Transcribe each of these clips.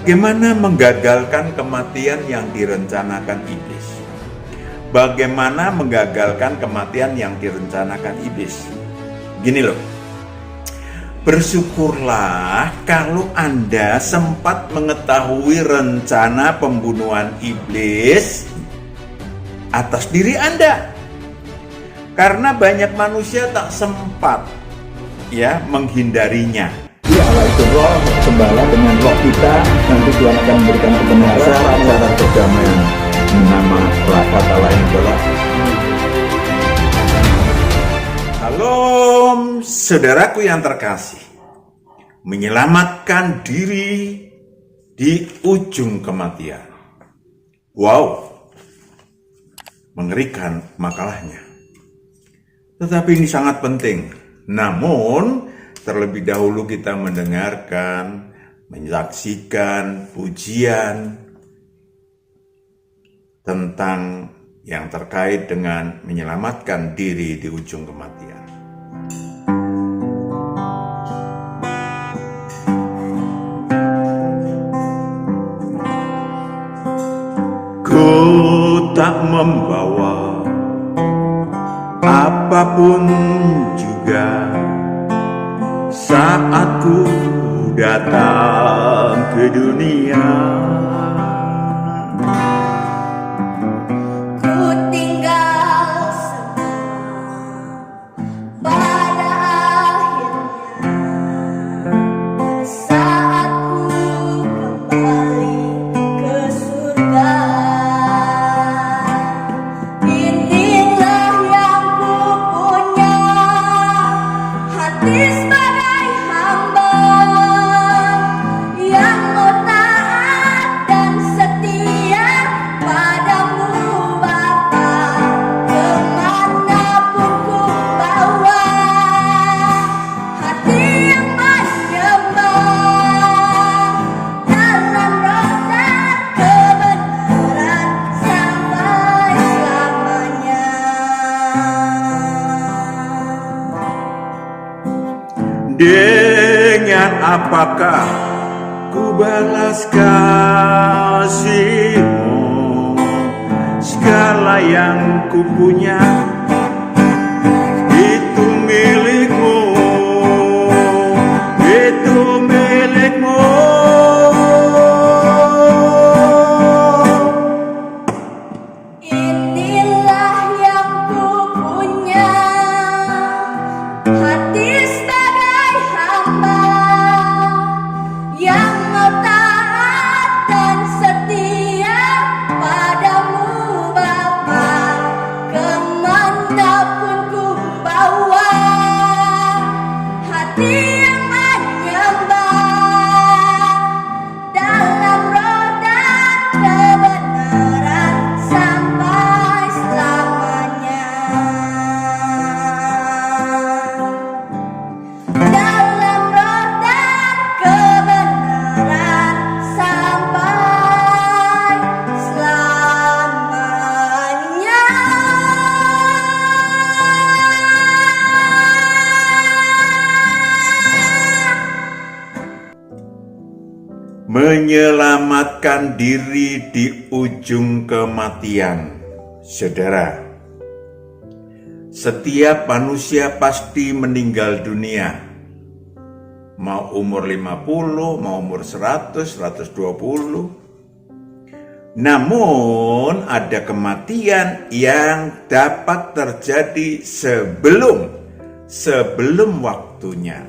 Bagaimana menggagalkan kematian yang direncanakan iblis? Bagaimana menggagalkan kematian yang direncanakan iblis? Gini loh, bersyukurlah kalau Anda sempat mengetahui rencana pembunuhan iblis atas diri Anda. Karena banyak manusia tak sempat menghindarinya. Allah itu roh, gembala dengan roh kita, nanti Tuhan akan memberikan kebenaran, cara perdamaian. Nama kata lain adalah Shalom, saudaraku yang terkasih. Menyelamatkan diri di ujung kematian. Wow, mengerikan makalahnya. Tetapi ini sangat penting. Namun, terlebih dahulu kita mendengarkan, menyaksikan pujian tentang yang terkait dengan menyelamatkan diri di ujung kematian. Ku tak membawa apapun juga saat ku datang ke dunia. Ku tinggal semua pada akhirnya saat ku kembali ke surga. Inilah yang ku punya, hati sebagai hamba yang mau taat dan setia padamu Bapa, kemanapun ku bawa, hati yang menyembah dalam roh dan kebenaran sampai selamanya. Dengan apakah ku balas kasihmu? Segala yang ku punya itu milikmu, itu milikmu. Inilah yang ku punya, hati sebagai hamba yang mau taat dan setia padamu Bapa, kemanapun ku bawa, hati yang menyembah dalam roh dan kebenaran sampai selamanya. Dalam roh dan kebenaran sampai selamanya. Menyelamatkan diri di ujung kematian. Saudara, setiap manusia pasti meninggal dunia. Mau umur 50, mau umur 100, 120. Namun ada kematian yang dapat terjadi sebelum waktunya.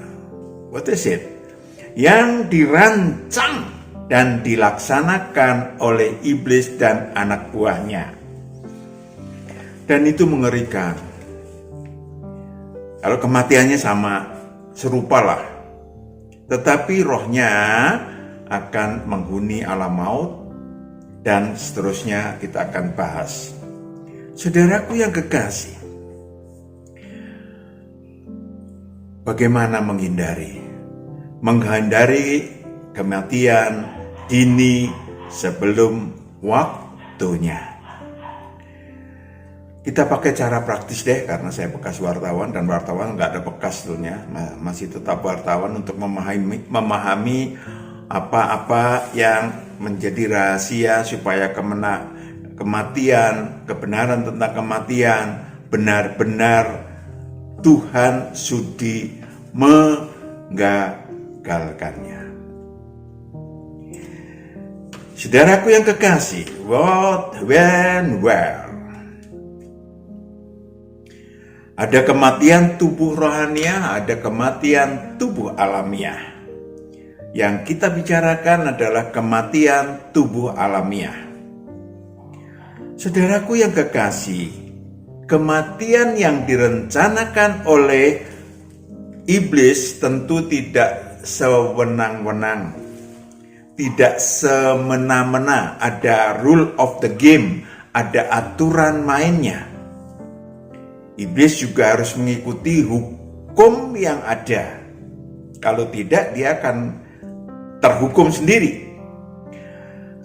What is it? Yang dirancang dan dilaksanakan oleh iblis dan anak buahnya. Dan itu mengerikan. Kalau kematiannya sama, serupalah. Tetapi rohnya akan menghuni alam maut dan seterusnya kita akan bahas. Saudaraku yang kekasih, bagaimana menghindari kematian dini sebelum waktunya? Kita pakai cara praktis deh, karena saya bekas wartawan dan wartawan nggak ada bekas sebetulnya, masih tetap wartawan untuk memahami apa-apa yang menjadi rahasia supaya kematian, kebenaran tentang kematian benar-benar Tuhan sudi menggagalkannya. Saudaraku yang kekasih, what, when, where? Ada kematian tubuh rohania, ada kematian tubuh alamiah. Yang kita bicarakan adalah kematian tubuh alamiah. Saudaraku yang kekasih, kematian yang direncanakan oleh iblis tentu tidak sewenang-wenang, tidak semena-mena. Ada rule of the game, ada aturan mainnya. Iblis juga harus mengikuti hukum yang ada. Kalau tidak, dia akan terhukum sendiri.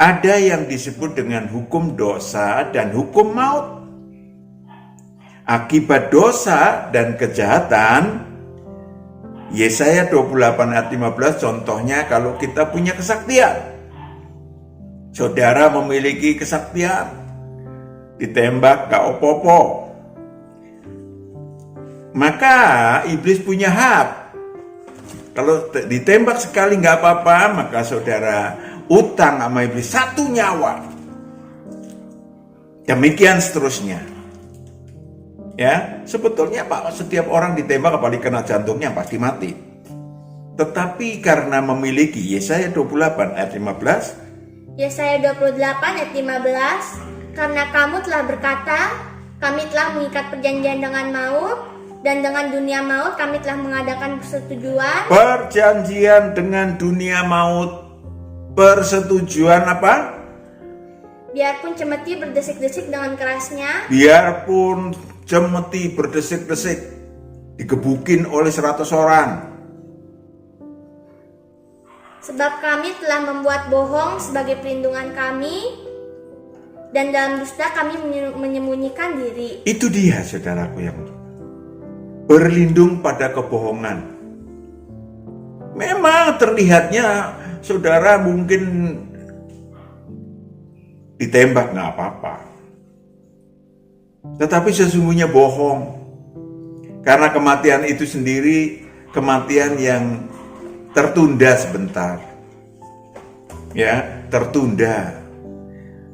Ada yang disebut dengan hukum dosa dan hukum maut. Akibat dosa dan kejahatan, Yesaya 28 ayat 15 contohnya kalau kita punya kesaktian. Saudara memiliki kesaktian, ditembak gak opo-opo, maka iblis punya hak. Kalau ditembak sekali nggak apa-apa, maka saudara utang sama iblis 1 nyawa. Demikian seterusnya. Ya, sebetulnya Pak, setiap orang ditembak apalagi kena jantungnya pasti mati. Tetapi karena memiliki Yesaya 28 ayat 15, Yesaya 28 ayat 15, karena kamu telah berkata, kami telah mengikat perjanjian dengan maut, dan dengan dunia maut kami telah mengadakan persetujuan. Perjanjian dengan dunia maut. Persetujuan apa? Biarpun cemeti berdesik-desik dengan kerasnya. Biarpun cemeti berdesik-desik, digebukin oleh 100 orang. Sebab kami telah membuat bohong sebagai perlindungan kami, dan dalam dusta kami menyembunyikan diri. Itu dia saudaraku yang berlindung pada kebohongan. Memang terlihatnya saudara mungkin ditembak nggak apa-apa, tetapi sesungguhnya bohong. Karena kematian itu sendiri kematian yang tertunda sebentar. Ya, tertunda.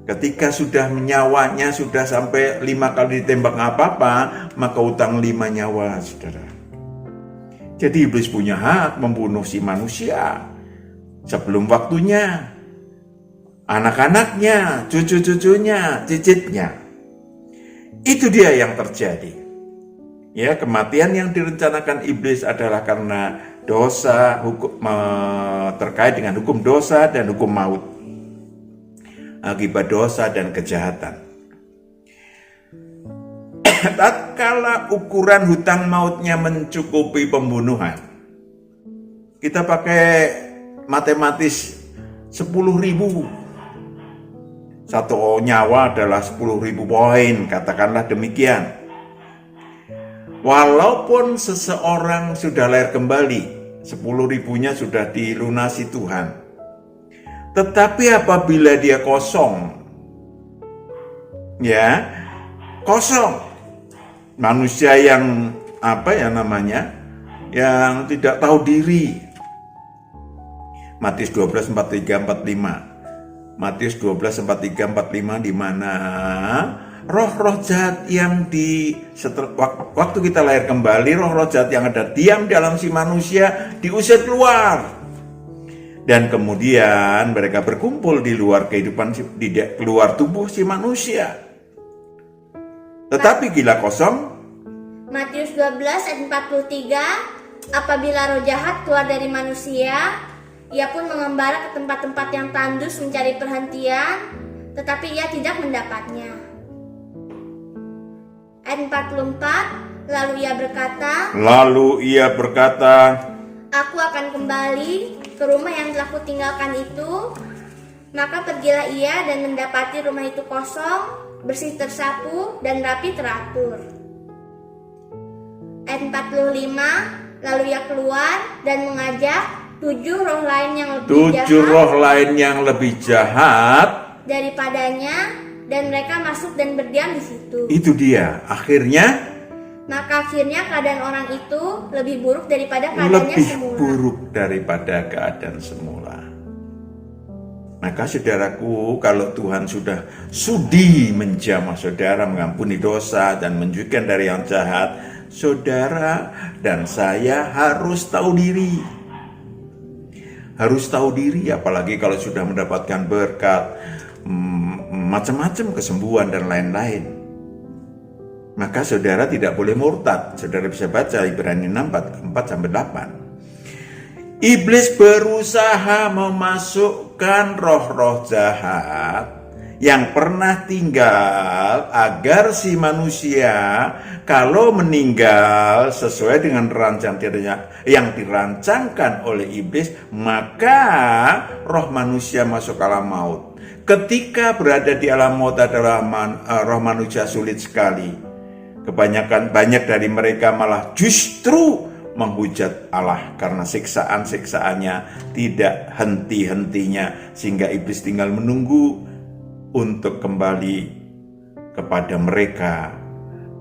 Ketika sudah nyawanya sudah sampai 5 kali ditembak nggak apa-apa, maka utang 5 nyawa, saudara. Jadi iblis punya hak membunuh si manusia sebelum waktunya. Anak-anaknya, cucu-cucunya, cicitnya. Itu dia yang terjadi. Ya, kematian yang direncanakan iblis adalah karena dosa, terkait dengan hukum dosa dan hukum maut. Akibat dosa dan kejahatan. Tatkala ukuran hutang mautnya mencukupi pembunuhan, kita pakai matematis 10.000. 1 nyawa adalah 10.000 poin, katakanlah demikian. Walaupun seseorang sudah lahir kembali, 10.000-nya sudah dilunasi Tuhan. Tetapi apabila dia kosong, ya, kosong, manusia yang yang tidak tahu diri. Matius 12, 43, 45. Matius 12, 43, 45 di mana roh-roh jahat yang waktu kita lahir kembali, roh-roh jahat yang ada diam dalam si manusia diusir keluar. Dan kemudian mereka berkumpul di luar kehidupan, di luar tubuh si manusia. Tetapi gila kosong. Matius 12 ayat 43, apabila roh jahat keluar dari manusia, ia pun mengembara ke tempat-tempat yang tandus mencari perhentian, tetapi ia tidak mendapatnya. Ayat 44, lalu ia berkata, aku akan kembali ke rumah yang telah kutinggalkan itu. Maka pergilah ia dan mendapati rumah itu kosong, bersih tersapu, dan rapi teratur. Ayat 45, lalu ia keluar dan mengajak 7 roh lain yang lebih 7 jahat roh lain yang lebih jahat daripadanya, dan mereka masuk dan berdiam di situ. itu dia. Akhirnya Maka akhirnya keadaan orang itu lebih buruk daripada keadaannya lebih semula. buruk daripada keadaan semula. Maka saudaraku, kalau Tuhan sudah sudi menjamah saudara, mengampuni dosa dan menjauhkan dari yang jahat, saudara dan saya harus tahu diri. Harus tahu diri, apalagi kalau sudah mendapatkan berkat, macam-macam kesembuhan dan lain-lain. Maka saudara tidak boleh murtad. Saudara bisa baca Ibrani 6, 4-8. Iblis berusaha memasukkan roh-roh jahat yang pernah tinggal agar si manusia kalau meninggal sesuai dengan rancangannya yang dirancangkan oleh iblis, maka roh manusia masuk alam maut. Ketika berada di alam maut adalah roh manusia sulit sekali. Banyak dari mereka malah justru menghujat Allah karena siksaan-siksaannya tidak henti-hentinya, sehingga iblis tinggal menunggu untuk kembali kepada mereka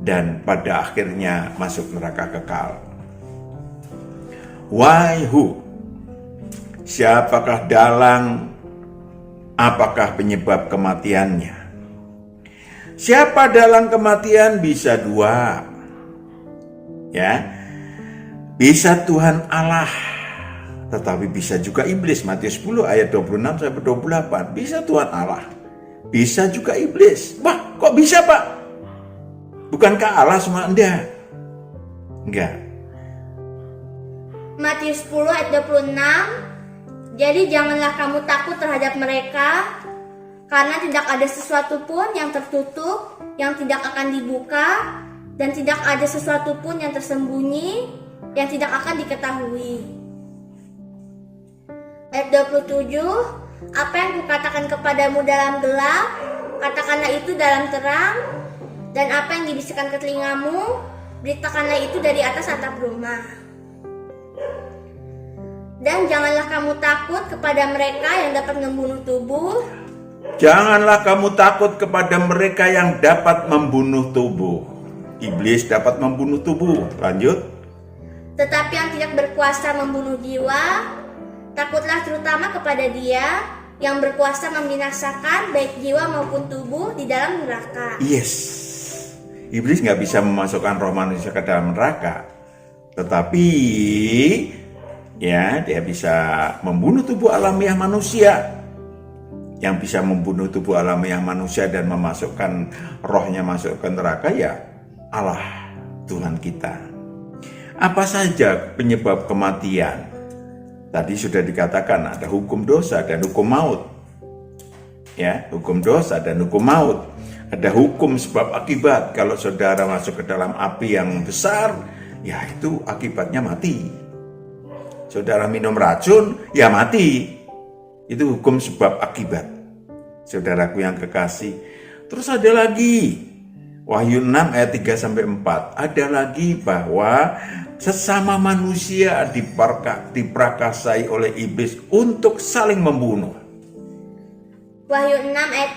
dan pada akhirnya masuk neraka kekal. Why who? Siapakah dalang? Apakah penyebab kematiannya? Siapa dalang kematian? Bisa dua. Ya. Bisa Tuhan Allah, tetapi bisa juga iblis. Matius 10 ayat 26-28. Bisa Tuhan Allah, bisa juga iblis. Wah, kok bisa, Pak? Bukankah Allah semua? Enggak. Matius 10 ayat 26. Jadi janganlah kamu takut terhadap mereka, karena tidak ada sesuatu pun yang tertutup yang tidak akan dibuka, dan tidak ada sesuatu pun yang tersembunyi yang tidak akan diketahui. Ayat 27. Apa yang kukatakan kepadamu dalam gelap, katakanlah itu dalam terang, dan apa yang dibisikkan ke telingamu, beritakanlah itu dari atas atap rumah. Dan janganlah kamu takut kepada mereka yang dapat membunuh tubuh. Janganlah kamu takut kepada mereka yang dapat membunuh tubuh. Iblis dapat membunuh tubuh. Lanjut. Tetapi yang tidak berkuasa membunuh jiwa, takutlah terutama kepada Dia yang berkuasa membinasakan baik jiwa maupun tubuh di dalam neraka. Yes. Iblis nggak bisa memasukkan roh manusia ke dalam neraka. Tetapi ya, dia bisa membunuh tubuh alamiah manusia. Yang bisa membunuh tubuh alamiah manusia dan memasukkan rohnya masuk ke neraka ya Allah, Tuhan kita. Apa saja penyebab kematian? Tadi sudah dikatakan ada hukum dosa dan hukum maut. Ya, hukum dosa dan hukum maut. Ada hukum sebab akibat. Kalau saudara masuk ke dalam api yang besar, ya itu akibatnya mati. Saudara minum racun, ya mati. Itu hukum sebab akibat. Saudaraku yang kekasih. Terus ada lagi Wahyu 6 ayat 3-4. Ada lagi bahwa sesama manusia diprakasai oleh iblis untuk saling membunuh. Wahyu 6 ayat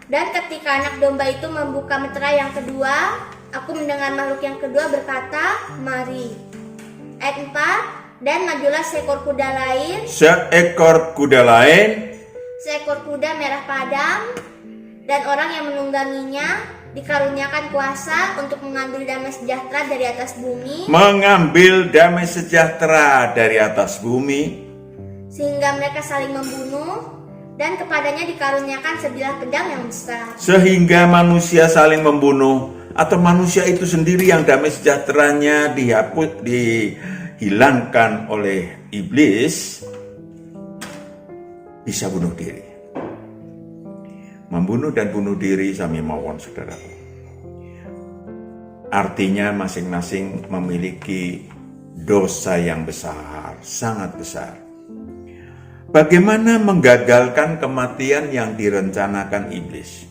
3. Dan ketika anak domba itu membuka meterai yang kedua, aku mendengar makhluk yang kedua berkata, mari. Ayat 4. Dan majulah seekor kuda lain. Seekor kuda lain. Seekor kuda merah padam. Dan orang yang menungganginya dikaruniakan kuasa untuk mengambil damai sejahtera dari atas bumi. Mengambil damai sejahtera dari atas bumi. Sehingga mereka saling membunuh. Dan kepadanya dikaruniakan sebilah pedang yang besar. Sehingga manusia saling membunuh. Atau manusia itu sendiri yang damai sejahteranya dihilangkan oleh iblis, bisa bunuh diri. Membunuh dan bunuh diri sami mawon, saudaraku. Artinya masing-masing memiliki dosa yang besar, sangat besar. Bagaimana menggagalkan kematian yang direncanakan iblis?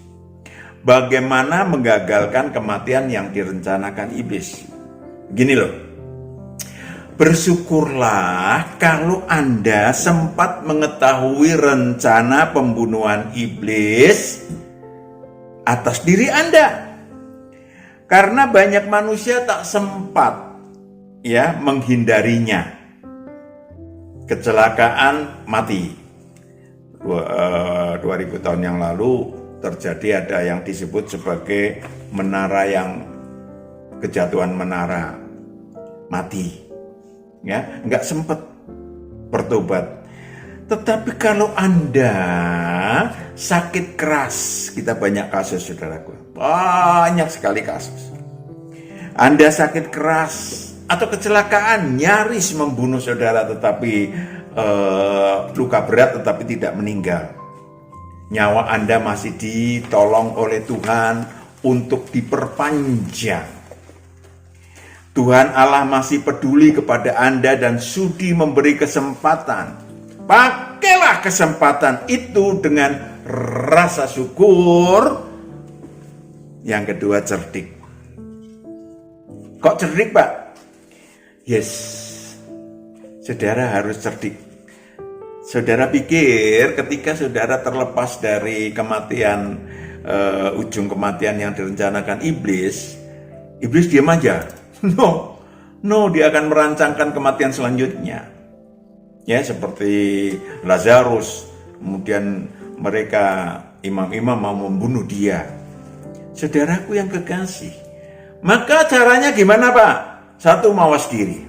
Bagaimana menggagalkan kematian yang direncanakan iblis? Gini loh. bersyukurlah kalau Anda sempat mengetahui rencana pembunuhan iblis atas diri Anda. Karena banyak manusia tak sempat menghindarinya. Kecelakaan mati. 2000 tahun yang lalu terjadi ada yang disebut sebagai menara yang kejatuhan menara, mati. Nggak sempat bertobat. Tetapi kalau Anda sakit keras, kita banyak kasus, saudaraku, banyak sekali kasus. Anda sakit keras atau kecelakaan nyaris membunuh saudara, tetapi luka berat tetapi tidak meninggal. Nyawa Anda masih ditolong oleh Tuhan untuk diperpanjang. Tuhan Allah masih peduli kepada Anda dan sudi memberi kesempatan. Pakailah kesempatan itu dengan rasa syukur. Yang kedua, cerdik. Kok cerdik, Pak? Yes, saudara harus cerdik. Saudara pikir ketika saudara terlepas dari kematian, ujung kematian yang direncanakan iblis diam aja? No, dia akan merancangkan kematian selanjutnya. Ya, seperti Lazarus, kemudian mereka imam-imam mau membunuh dia. Saudaraku yang kekasih, maka caranya gimana, Pak? Satu, mawas diri.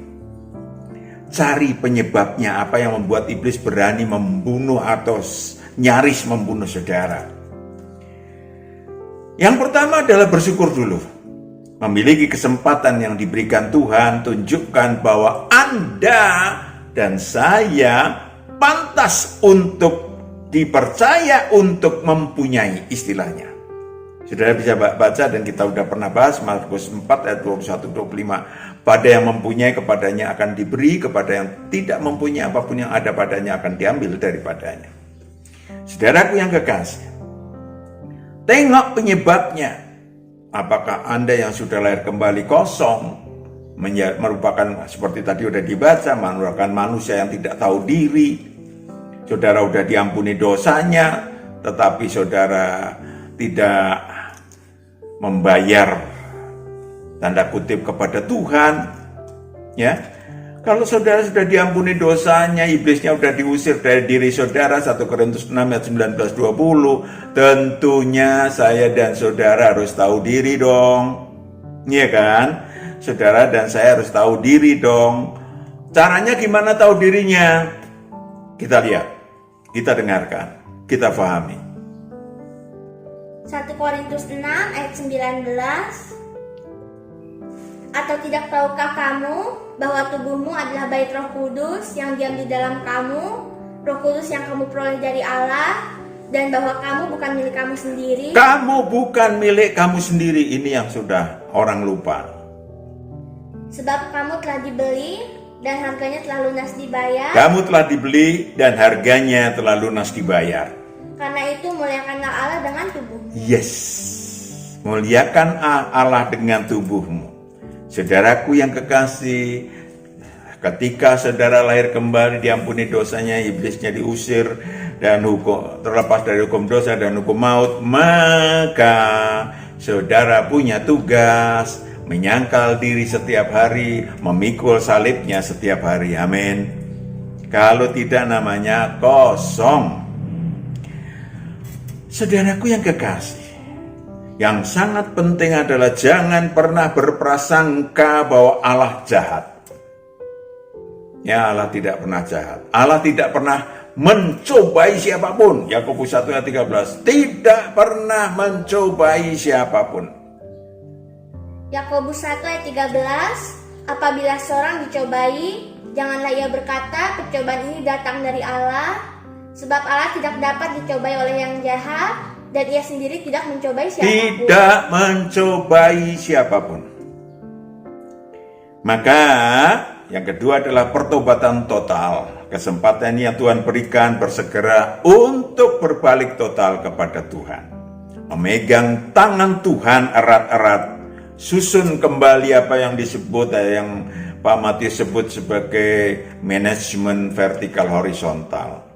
Cari penyebabnya, apa yang membuat iblis berani membunuh atau nyaris membunuh saudara. Yang pertama adalah bersyukur dulu. Memiliki kesempatan yang diberikan Tuhan, tunjukkan bahwa Anda dan saya pantas untuk dipercaya untuk mempunyai, istilahnya. Saudara bisa baca dan kita sudah pernah bahas Markus 4 ayat 21-25. Pada yang mempunyai kepadanya akan diberi, kepada yang tidak mempunyai apapun yang ada padanya akan diambil daripadanya. Saudaraku yang kekasih, tengok penyebabnya. Apakah Anda yang sudah lahir kembali kosong, merupakan seperti tadi sudah dibaca, merupakan manusia yang tidak tahu diri. Saudara sudah diampuni dosanya, tetapi saudara tidak membayar tanda kutip kepada Tuhan. Ya, kalau saudara sudah diampuni dosanya, iblisnya sudah diusir dari diri saudara, 1 Korintus 6 ayat 19-20, tentunya saya dan saudara harus tahu diri dong. Iya kan? Saudara dan saya harus tahu diri dong. Caranya gimana tahu dirinya? Kita lihat, kita dengarkan, kita pahami. 1 Korintus 6 ayat 19. Atau tidak tahukah kamu bahwa tubuhmu adalah bait Roh Kudus yang diam di dalam kamu, Roh Kudus yang kamu peroleh dari Allah, dan bahwa kamu bukan milik kamu sendiri? Kamu bukan milik kamu sendiri, ini yang sudah orang lupa. Sebab kamu telah dibeli dan harganya telah lunas dibayar. Kamu telah dibeli dan harganya telah lunas dibayar. Karena itu muliakanlah Allah dengan tubuhmu. Yes, muliakan Allah dengan tubuhmu. Saudaraku yang kekasih, ketika saudara lahir kembali, diampuni dosanya, iblisnya diusir, dan terlepas dari hukum dosa dan hukum maut, maka saudara punya tugas menyangkal diri setiap hari, memikul salibnya setiap hari. Amin. Kalau tidak, namanya kosong. Saudaraku yang kekasih, yang sangat penting adalah jangan pernah berprasangka bahwa Allah jahat. Ya, Allah tidak pernah jahat. Allah tidak pernah mencobai siapapun. Yakobus 1 ayat 13. Tidak pernah mencobai siapapun. Yakobus 1 ayat 13. Apabila seorang dicobai, janganlah ia berkata, percobaan ini datang dari Allah. Sebab Allah tidak dapat dicobai oleh yang jahat, dan ia sendiri tidak mencobai siapapun. Tidak mencobai siapapun. Maka yang kedua adalah pertobatan total. Kesempatan yang Tuhan berikan, bersegera untuk berbalik total kepada Tuhan. Memegang tangan Tuhan erat-erat. Susun kembali apa yang disebut, yang Pak Matius sebut sebagai manajemen vertikal horizontal.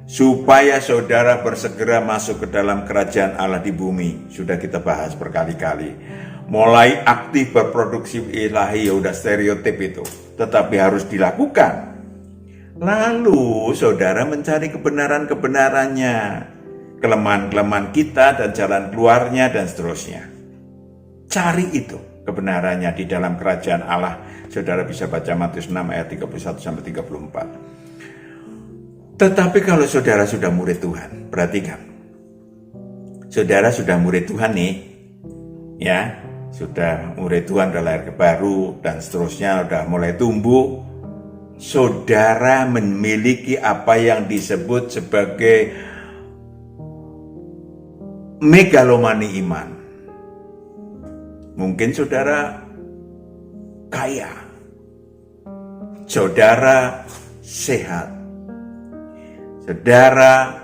Supaya saudara bersegera masuk ke dalam kerajaan Allah di bumi. Sudah kita bahas berkali-kali. Mulai aktif berproduksi ilahi, ya udah stereotip itu. Tetapi harus dilakukan. Lalu saudara mencari kebenaran-kebenarannya. Kelemahan-kelemahan kita dan jalan keluarnya dan seterusnya. Cari itu kebenarannya di dalam kerajaan Allah. Saudara bisa baca Matius 6 ayat 31-34. Tetapi kalau saudara sudah murid Tuhan, perhatikan. Saudara sudah murid Tuhan nih, ya, sudah murid Tuhan, udah lahir baru, dan seterusnya, udah mulai tumbuh. Saudara memiliki apa yang disebut sebagai megalomani iman. Mungkin saudara kaya, saudara sehat, saudara,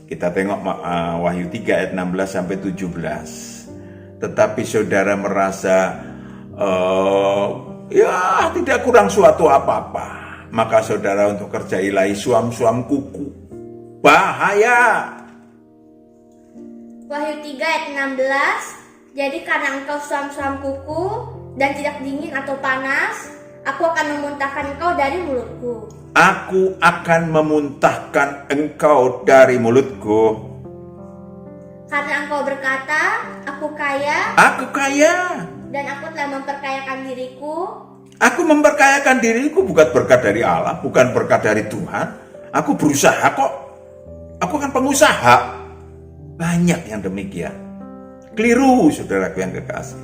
kita tengok Wahyu 3 ayat 16-17. Tetapi saudara merasa ya tidak kurang suatu apa-apa. Maka saudara untuk kerja ilahi suam-suam kuku. Bahaya. Wahyu 3 ayat 16. Jadi karena engkau suam-suam kuku dan tidak dingin atau panas, aku akan memuntahkan engkau dari mulutku. Aku akan memuntahkan engkau dari mulutku. Karena engkau berkata, aku kaya. Aku kaya. Dan aku telah memperkayakan diriku. Aku memperkayakan diriku bukan berkat dari Allah, bukan berkat dari Tuhan. Aku berusaha kok. Aku kan pengusaha. Banyak yang demikian. Keliru, saudaraku yang kekasih.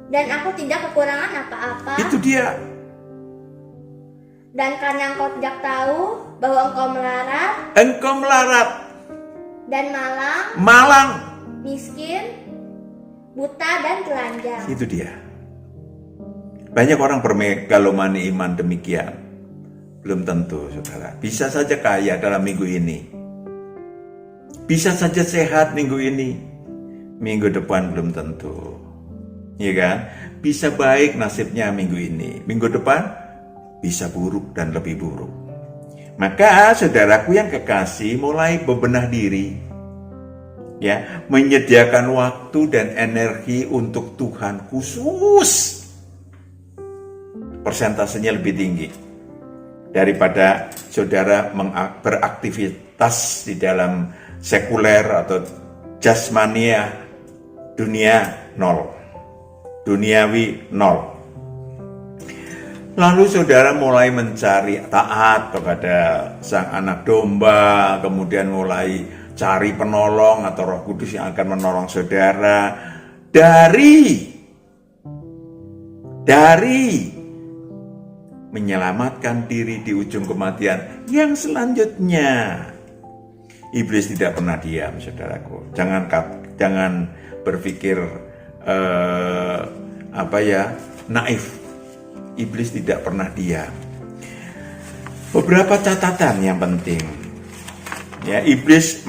Dan aku tidak kekurangan apa-apa. Itu dia. Dan karena engkau tidak tahu bahwa engkau melarat. Engkau melarat. Dan malang. Malang. Miskin. Buta dan telanjang. Itu dia. Banyak orang bermegalomani iman demikian. Belum tentu, saudara. Bisa saja kaya dalam minggu ini. Bisa saja sehat minggu ini. Minggu depan belum tentu. Iya kan? Bisa baik nasibnya minggu ini. Minggu depan bisa buruk dan lebih buruk. Maka saudaraku yang kekasih, mulai bebenah diri. Ya, menyediakan waktu dan energi untuk Tuhan khusus. Persentasenya lebih tinggi daripada saudara beraktivitas di dalam sekuler atau jasmania, dunia nol, duniawi nol. Lalu saudara mulai mencari taat kepada sang anak domba, kemudian mulai cari penolong atau Roh Kudus yang akan menolong saudara dari menyelamatkan diri di ujung kematian yang selanjutnya. Iblis tidak pernah diam, saudaraku. Jangan berpikir naif. Iblis tidak pernah diam. Beberapa catatan yang penting. Ya, iblis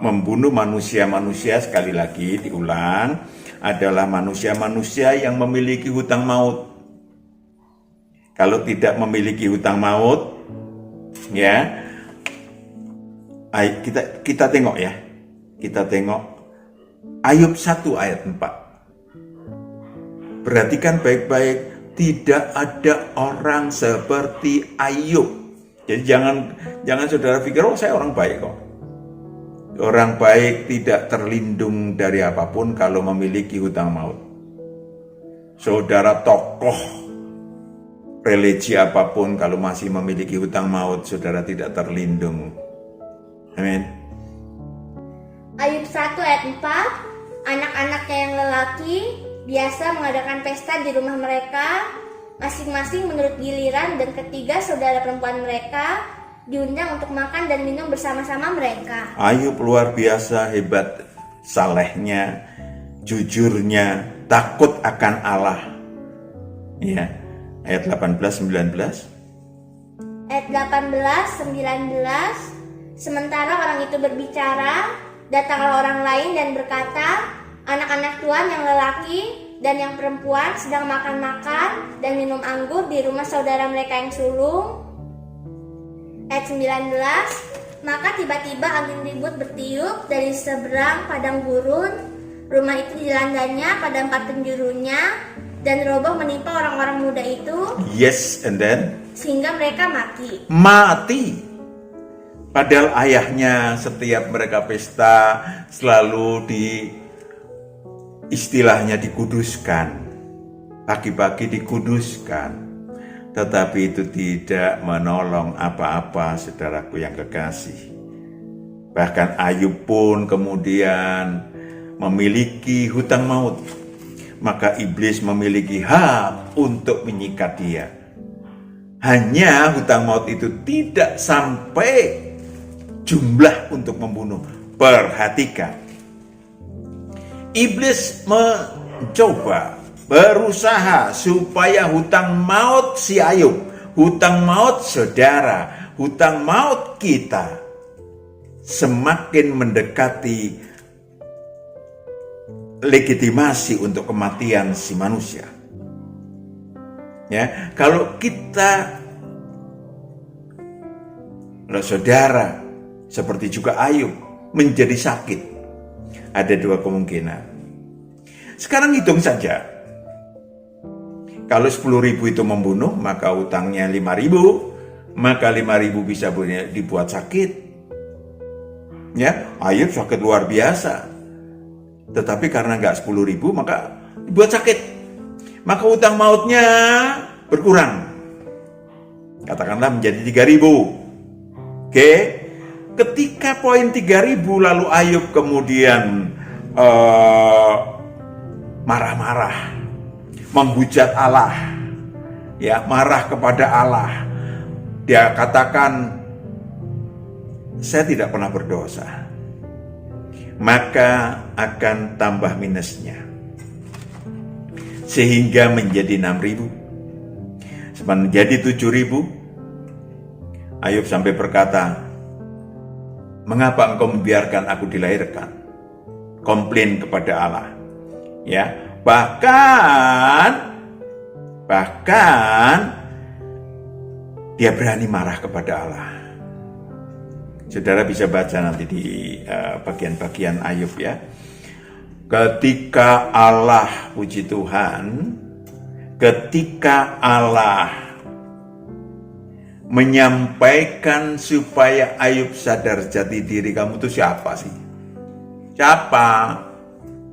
membunuh manusia-manusia, sekali lagi diulang, adalah manusia-manusia yang memiliki hutang maut. Kalau tidak memiliki hutang maut, ya, kita tengok ya. Kita tengok Ayub 1 ayat 4. Perhatikan baik-baik, tidak ada orang seperti Ayub. Jadi jangan saudara pikir, oh saya orang baik kok. Orang baik tidak terlindung dari apapun kalau memiliki hutang maut. Saudara tokoh religi apapun kalau masih memiliki hutang maut, saudara tidak terlindung. Amin. Ayub 1 ayat 4. Anak-anaknya yang lelaki biasa mengadakan pesta di rumah mereka, masing-masing menurut giliran, dan ketiga saudara perempuan mereka diundang untuk makan dan minum bersama-sama mereka. Ayub luar biasa hebat, salehnya, jujurnya, takut akan Allah. Ya, ayat 18-19. Ayat 18-19. Sementara orang itu berbicara, datanglah orang lain dan berkata, anak-anak Tuhan yang lelaki dan yang perempuan sedang makan-makan dan minum anggur di rumah saudara mereka yang sulung. Ayat 19, maka tiba-tiba angin ribut bertiup dari seberang padang gurun. Rumah itu dilandanya pada 4 penjurunya dan roboh menimpa orang-orang muda itu. Yes, and then? Sehingga mereka mati. Mati. Padahal ayahnya setiap mereka pesta selalu istilahnya dikuduskan. Pagi-pagi dikuduskan. Tetapi itu tidak menolong apa-apa, saudaraku yang kekasih. Bahkan Ayub pun kemudian memiliki hutang maut. Maka iblis memiliki hak untuk menyikat dia. Hanya hutang maut itu tidak sampai jumlah untuk membunuh. Perhatikan. Iblis mencoba, berusaha supaya hutang maut si Ayub, hutang maut saudara, hutang maut kita semakin mendekati legitimasi untuk kematian si manusia. Ya, kalau kita, saudara, seperti juga Ayub, menjadi sakit, ada 2 kemungkinan. Sekarang hitung saja. Kalau 10.000 itu membunuh, maka utangnya 5.000, maka 5.000 bisa dibuat sakit. Ya, Ayub sakit luar biasa. Tetapi karena nggak 10.000 maka dibuat sakit. Maka utang mautnya berkurang. Katakanlah menjadi 3.000. Oke. Ketika poin 3.000 lalu Ayub kemudian marah-marah, menghujat Allah. Ya, marah kepada Allah. Dia katakan, saya tidak pernah berdosa. Maka akan tambah minusnya sehingga menjadi 6.000, menjadi 7.000. Ayub sampai berkata, mengapa engkau membiarkan aku dilahirkan? Komplain kepada Allah. Ya, bahkan dia berani marah kepada Allah. Saudara bisa baca nanti di bagian-bagian Ayub ya. Ketika Allah, puji Tuhan, ketika Allah menyampaikan supaya Ayub sadar jati diri, kamu itu siapa sih? Siapa?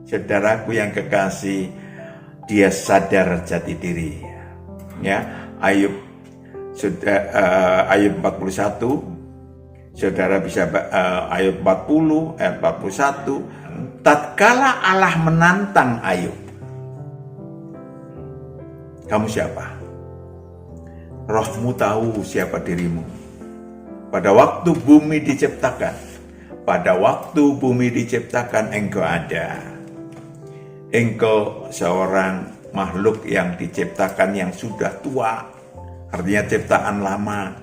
Saudaraku yang kekasih, dia sadar jati diri. Ya, Ayub 41. Saudara bisa Ayub 40 ayat 41. Tatkala Allah menantang Ayub, kamu siapa? Rohmu tahu siapa dirimu. Pada waktu bumi diciptakan, engkau ada. Engkau seorang makhluk yang diciptakan yang sudah tua, artinya ciptaan lama.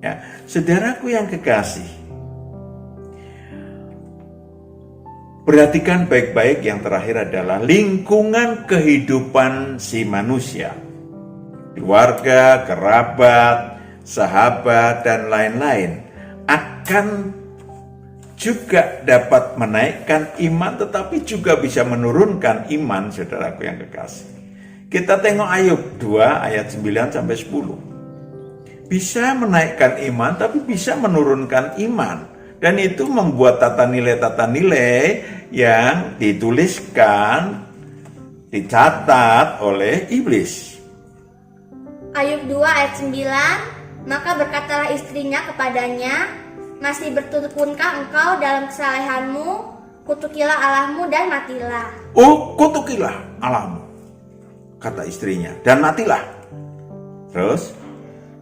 Ya, saudaraku yang kekasih, perhatikan baik-baik. Yang terakhir adalah lingkungan kehidupan si manusia, keluarga, kerabat, sahabat, dan lain-lain akan juga dapat menaikkan iman, tetapi juga bisa menurunkan iman, saudaraku yang kekasih. Kita tengok Ayub 2 ayat 9 sampai 10. Bisa menaikkan iman, tapi bisa menurunkan iman. Dan itu membuat tata nilai yang dituliskan, dicatat oleh iblis. Ayub 2 ayat 9, maka berkatalah istrinya kepadanya, masih bertekunkah engkau dalam kesalehanmu? Kutukilah Allahmu dan matilah. Oh, kutukilah Allahmu, kata istrinya, dan matilah. Terus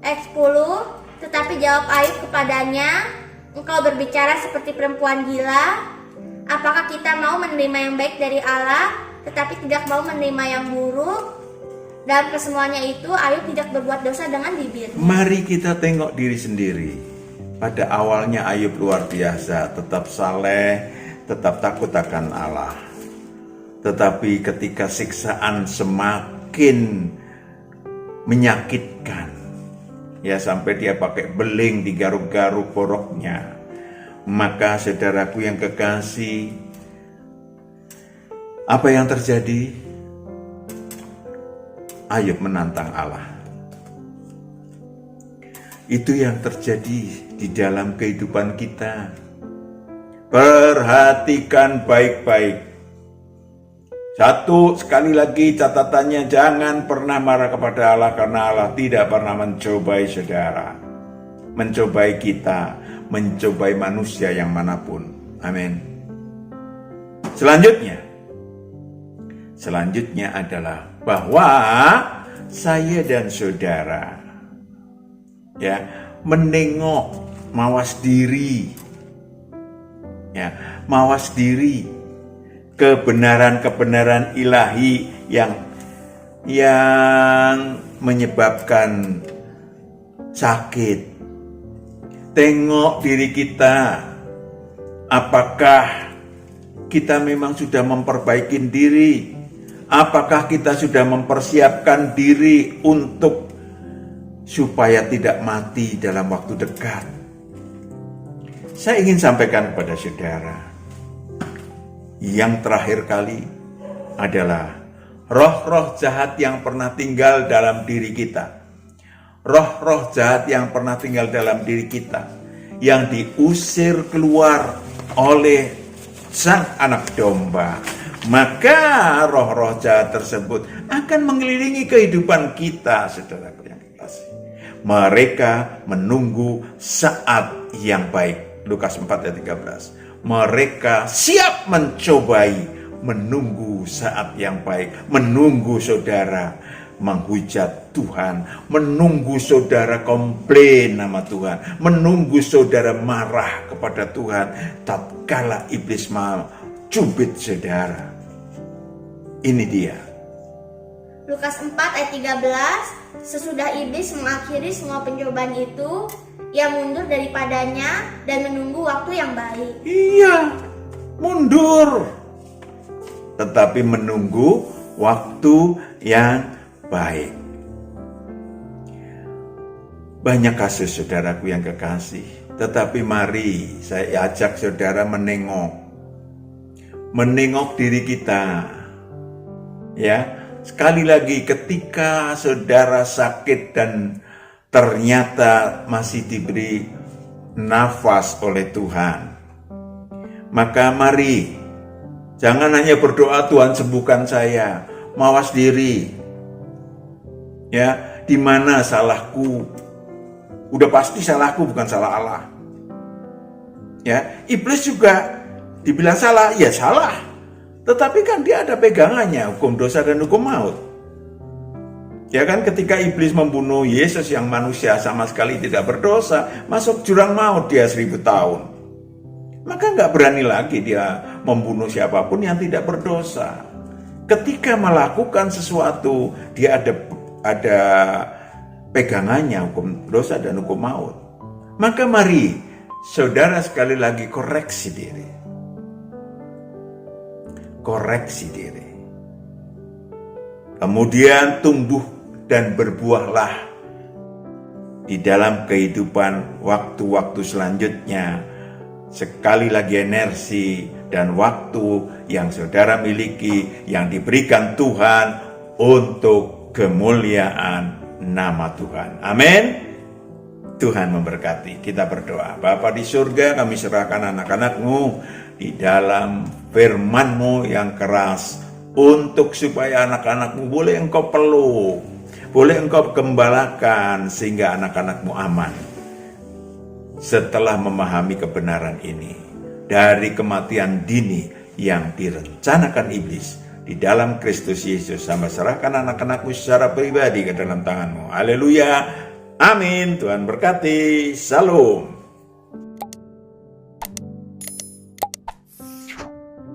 Ayat 10, tetapi jawab Ayub kepadanya, engkau berbicara seperti perempuan gila. Apakah kita mau menerima yang baik dari Allah, tetapi tidak mau menerima yang buruk? Dalam kesemuanya itu, Ayub tidak berbuat dosa dengan bibirnya. Mari kita tengok diri sendiri. Pada awalnya Ayub luar biasa, tetap saleh, tetap takut akan Allah. Tetapi ketika siksaan semakin menyakitkan, ya sampai dia pakai beling digaruk-garuk poroknya, maka saudaraku yang kekasih, apa yang terjadi? Ayub menantang Allah. Itu yang terjadi di dalam kehidupan kita. Perhatikan baik-baik. Satu, sekali lagi catatannya, jangan pernah marah kepada Allah, karena Allah tidak pernah mencobai saudara, mencobai kita, mencobai manusia yang manapun. Amin. Selanjutnya adalah bahwa saya dan saudara ya menengok, mawas diri kebenaran-kebenaran ilahi yang menyebabkan sakit. Tengok diri kita, apakah kita memang sudah memperbaiki diri? Apakah kita sudah mempersiapkan diri untuk supaya tidak mati dalam waktu dekat? Saya ingin sampaikan kepada saudara, yang terakhir kali adalah roh-roh jahat yang pernah tinggal dalam diri kita. Roh-roh jahat yang pernah tinggal dalam diri kita, yang diusir keluar oleh Sang Anak Domba. Maka roh-roh jahat tersebut akan mengelilingi kehidupan kita, saudaraku yang kekasih. Mereka menunggu saat yang baik. Lukas 4 ayat 13. Mereka siap mencobai, menunggu saat yang baik, menunggu saudara menghujat Tuhan, menunggu saudara komplain nama Tuhan, menunggu saudara marah kepada Tuhan tatkala iblis mau cubit saudara. Ini dia. Lukas 4 ayat 13, sesudah iblis mengakhiri semua pencobaan itu, ia mundur daripadanya dan menunggu waktu yang baik. Iya, mundur. Tetapi menunggu waktu yang baik. Banyak kasus saudaraku yang kekasih, tetapi mari saya ajak saudara menengok diri kita. Ya, sekali lagi ketika saudara sakit dan ternyata masih diberi nafas oleh Tuhan, maka mari jangan hanya berdoa Tuhan sembuhkan saya, mawas diri. Ya, di mana salahku? Udah pasti salahku, bukan salah Allah. Ya, iblis juga dibilang salah, ya salah. Tetapi kan dia ada pegangannya, hukum dosa dan hukum maut. Ya kan, ketika iblis membunuh Yesus yang manusia sama sekali tidak berdosa, masuk jurang maut dia 1000 tahun. Maka nggak berani lagi dia membunuh siapapun yang tidak berdosa. Ketika melakukan sesuatu, dia ada pegangannya, hukum dosa dan hukum maut. Maka mari saudara sekali lagi koreksi diri. Kemudian tumbuh dan berbuahlah di dalam kehidupan waktu-waktu selanjutnya. Sekali lagi energi dan waktu yang saudara miliki, yang diberikan Tuhan untuk kemuliaan nama Tuhan. Amin. Tuhan memberkati. Kita berdoa. Bapa di surga, kami serahkan anak-anak-Mu di dalam firman-Mu yang keras, untuk supaya anak-anak-Mu boleh Engkau peluk, boleh Engkau gembalakan, sehingga anak-anak-Mu aman. Setelah memahami kebenaran ini, dari kematian dini yang direncanakan iblis, di dalam Kristus Yesus, sama serahkan anak-anak-Mu secara pribadi ke dalam tangan-Mu. Haleluya. Amin. Tuhan berkati. Shalom.